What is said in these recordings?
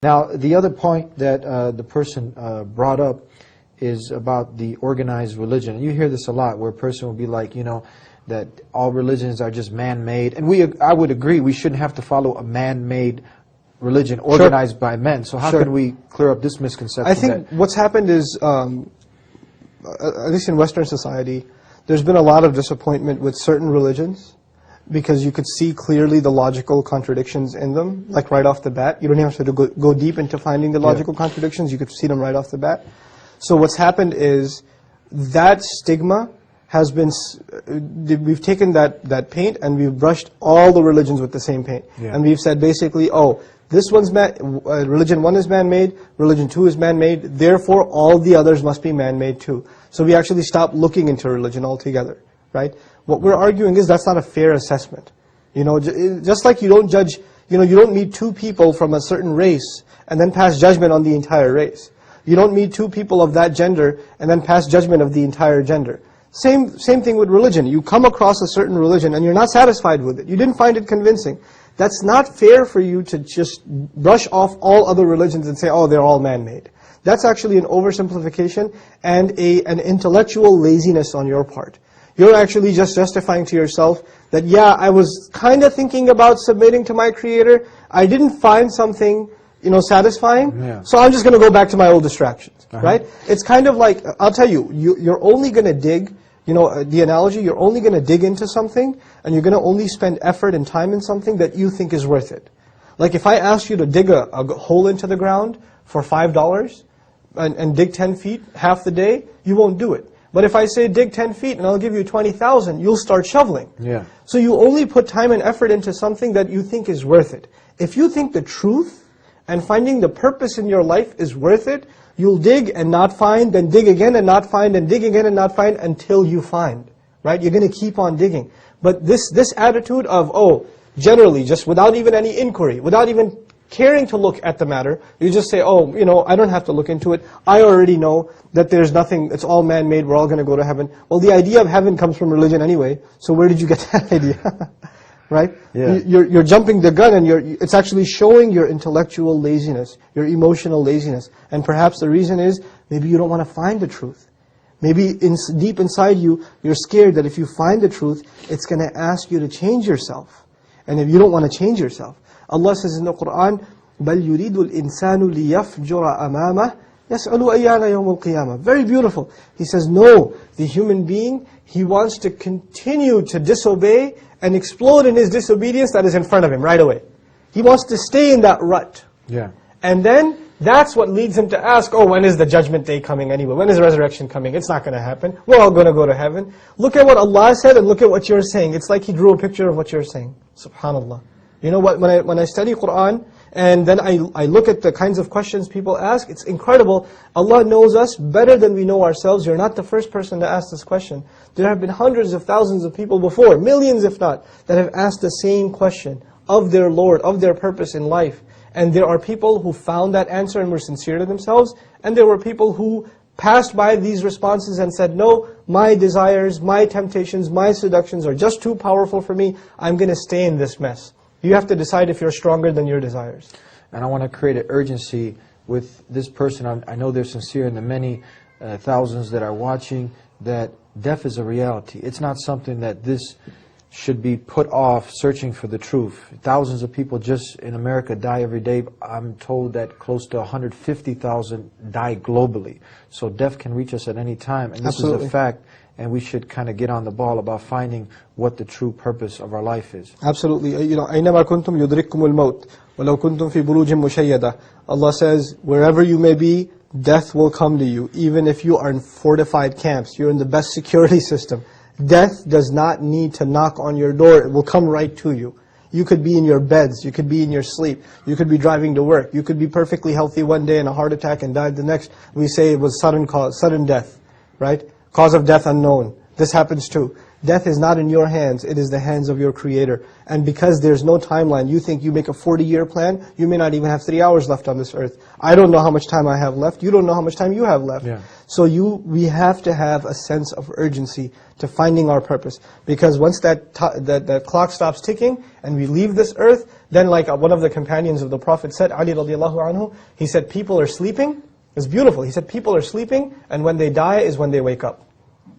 Now, the other point that the person brought up is about the organized religion. And you hear this a lot, where a person will be like, that all religions are just man-made. And I would agree, we shouldn't have to follow a man-made religion organized by men. So how can we clear up this misconception? I think what's happened is, at least in Western society, there's been a lot of disappointment with certain religions, because you could see clearly the logical contradictions in them, like right off the bat. You don't even have to go deep into finding the logical contradictions. You could see them right off the bat. So what's happened is that stigma has been, we've taken that paint and we've brushed all the religions with the same paint. And we've said basically, oh, this one's religion 1 is man-made, religion 2 is man-made, therefore all the others must be man-made too. So we actually stopped looking into religion altogether, right? What we're arguing is that's not a fair assessment. Just like you don't judge, you don't meet two people from a certain race and then pass judgment on the entire race. You don't meet two people of that gender and then pass judgment of the entire gender. Same thing with religion. You come across a certain religion and you're not satisfied with it. You didn't find it convincing. That's not fair for you to just brush off all other religions and say, oh, they're all man-made. That's actually an oversimplification and an intellectual laziness on your part. You're actually just justifying to yourself that, yeah, I was kind of thinking about submitting to my Creator. I didn't find something, satisfying. So I'm just going to go back to my old distractions, right? It's kind of like, I'll tell you, you're only going to dig, the analogy, you're only going to dig into something, and you're going to only spend effort and time in something that you think is worth it. Like if I asked you to dig a hole into the ground for $5 and dig 10 feet half the day, you won't do it. But if I say dig 10 feet and I'll give you 20,000, you'll start shoveling. So you only put time and effort into something that you think is worth it. If you think the truth and finding the purpose in your life is worth it, you'll dig and not find, then dig again and not find, and dig again and not find until you find. Right? You're going to keep on digging. But this attitude of, oh, generally, just without even any inquiry, without even caring to look at the matter, you just say, oh, I don't have to look into it. I already know that there's nothing, it's all man-made, we're all going to go to heaven. Well, the idea of heaven comes from religion anyway, so where did you get that idea? Right? You're jumping the gun, and it's actually showing your intellectual laziness, your emotional laziness. And perhaps the reason is, maybe you don't want to find the truth. Maybe deep inside you, you're scared that if you find the truth, it's going to ask you to change yourself. And if you don't want to change yourself, Allah says in the Quran, بَلْ يُرِيدُ الْإِنسَانُ لِيَفْجُرَ أَمَامَهُ يَسْأَلُ أَيَّانَ يَوْمُ الْقِيَامَةِ. Very beautiful. He says, no, the human being, he wants to continue to disobey and explode in his disobedience that is in front of him right away. He wants to stay in that rut. And then that's what leads him to ask, oh, when is the judgment day coming anyway? When is the resurrection coming? It's not going to happen. We're all going to go to heaven. Look at what Allah said and look at what you're saying. It's like He drew a picture of what you're saying. Subhanallah. You know what, when I study Qur'an, and then I look at the kinds of questions people ask, it's incredible. Allah knows us better than we know ourselves. You're not the first person to ask this question. There have been hundreds of thousands of people before, millions if not, that have asked the same question of their Lord, of their purpose in life. And there are people who found that answer and were sincere to themselves, and there were people who passed by these responses and said, no, my desires, my temptations, my seductions are just too powerful for me. I'm going to stay in this mess. You have to decide if you're stronger than your desires. And I want to create an urgency with this person. I know they're sincere, and the many thousands that are watching, that death is a reality. It's not something that this should be put off searching for the truth. Thousands of people just in America die every day. I'm told that close to 150,000 die globally. So death can reach us at any time. And this is a fact. And we should kind of get on the ball about finding what the true purpose of our life is. Absolutely. أَيْنَمَا كُنْتُمْ يُدْرِككُمُ الْمَوْتِ وَلَوْ كُنْتُمْ فِي بُرُوجٍ مُشَيَّدَةٍ. Allah says, wherever you may be, death will come to you. Even if you are in fortified camps, you're in the best security system. Death does not need to knock on your door. It will come right to you. You could be in your beds. You could be in your sleep. You could be driving to work. You could be perfectly healthy one day and a heart attack and died the next. We say it was sudden death, right? Cause of death unknown. This happens too. Death is not in your hands, it is the hands of your Creator. And because there's no timeline, you think you make a 40-year plan, you may not even have 3 hours left on this earth. I don't know how much time I have left, you don't know how much time you have left. Yeah. So we have to have a sense of urgency to finding our purpose. Because once that clock stops ticking and we leave this earth, then like one of the companions of the Prophet said, Ali radiallahu anhu, he said people are sleeping. It's beautiful. He said people are sleeping and when they die is when they wake up.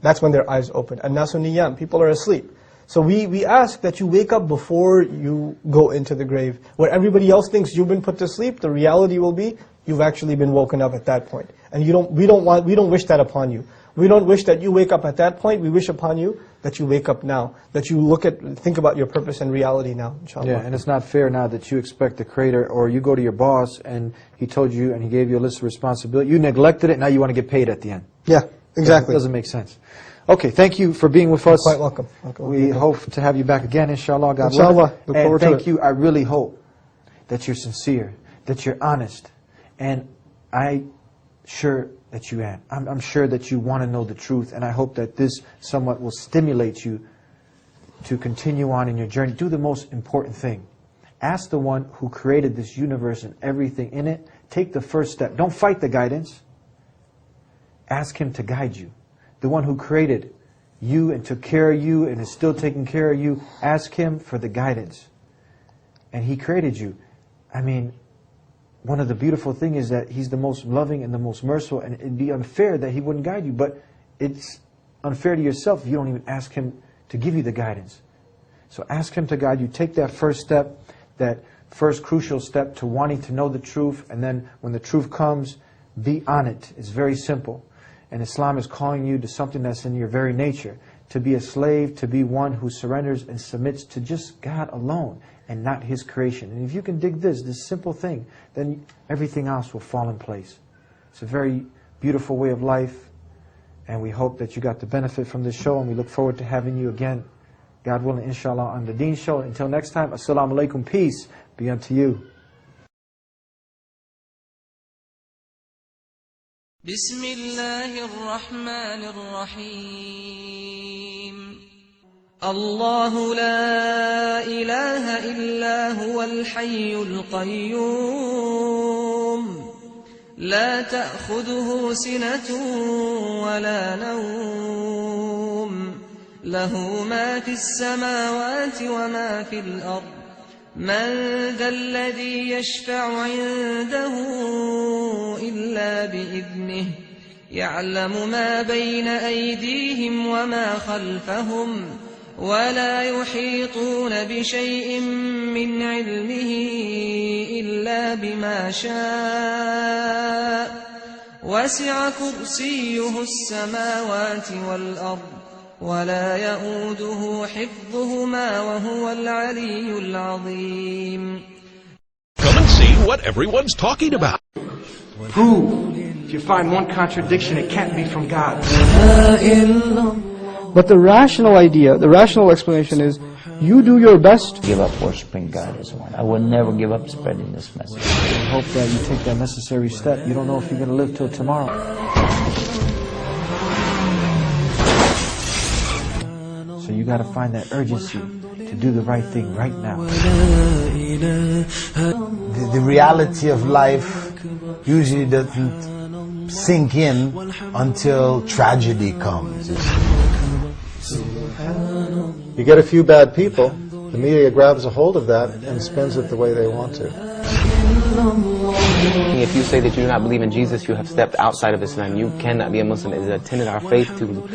That's when their eyes open. An-nasu niyam, people are asleep. So we ask that you wake up before you go into the grave. Where everybody else thinks you've been put to sleep, the reality will be you've actually been woken up at that point. And we don't wish that upon you. We don't wish that you wake up at that point. We wish upon you that you wake up now. That you think about your purpose and reality now, inshallah. Yeah, and it's not fair now that you expect the Creator, or you go to your boss and he told you and he gave you a list of responsibility. You neglected it, now you want to get paid at the end. Yeah, exactly. It doesn't make sense. Okay, thank you for being with us. You're quite welcome. We hope to have you back again, inshallah, God Inshallah. willing. Look And forward to thank it. you. I really hope that you're sincere, that you're honest, and I'm sure that you am. I'm sure that you want to know the truth, and I hope that this somewhat will stimulate you to continue on in your journey. Do the most important thing. Ask the one who created this universe and everything in it. Take the first step. Don't fight the guidance. Ask Him to guide you. The one who created you and took care of you and is still taking care of you, ask Him for the guidance. And He created you. I mean, one of the beautiful things is that He's the most loving and the most merciful, and it'd be unfair that He wouldn't guide you, but it's unfair to yourself if you don't even ask Him to give you the guidance. So ask Him to guide you. Take that first step, that first crucial step to wanting to know the truth, and then when the truth comes, be on it. It's very simple. And Islam is calling you to something that's in your very nature, to be a slave, to be one who surrenders and submits to just God alone and not His creation. And if you can dig this simple thing, then everything else will fall in place. It's a very beautiful way of life, and we hope that you got the benefit from this show, and we look forward to having you again, God willing, inshallah, on the Deen Show. Until next time, assalamu alaikum, peace be unto you. بسم الله الرحمن الرحيم الله لا إله إلا هو الحي القيوم لا تأخذه سنة ولا نوم له ما في السماوات وما في الأرض من ذا الذي يشفع عنده إلا بإذنه يعلم ما بين أيديهم وما خلفهم ولا يحيطون بشيء من علمه إلا بما شاء وسع كرسيه السماوات والأرض ولا يؤوده حفظهما وهو العلي العظيم. Come and see what everyone's talking about. Prove. If you find one contradiction, it can't be from God. But the rational idea, the rational explanation is, you do your best. Give up worshiping God as one. I will never give up spreading this message. I hope that you take that necessary step. You don't know if you're going to live till tomorrow. So you got to find that urgency to do the right thing right now. The reality of life usually doesn't sink in until tragedy comes. You get a few bad people, the media grabs a hold of that and spins it the way they want to. If you say that you do not believe in Jesus, you have stepped outside of Islam. You cannot be a Muslim. It is a tenet of our faith to...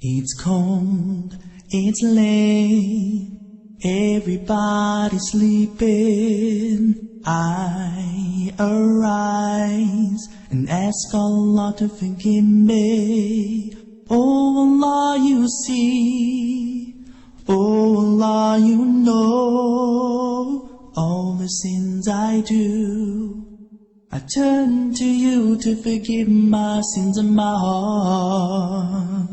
It's cold, it's late, everybody's sleeping. I arise and ask Allah to forgive me. Oh Allah, you see, oh Allah, you know all the sins I do. I turn to you to forgive my sins of my heart.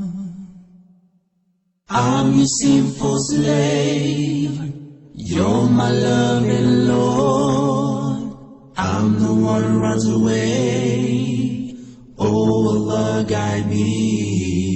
I'm your sinful slave, you're my loving Lord. I'm the one who runs away. Oh Oh Allah, guide me.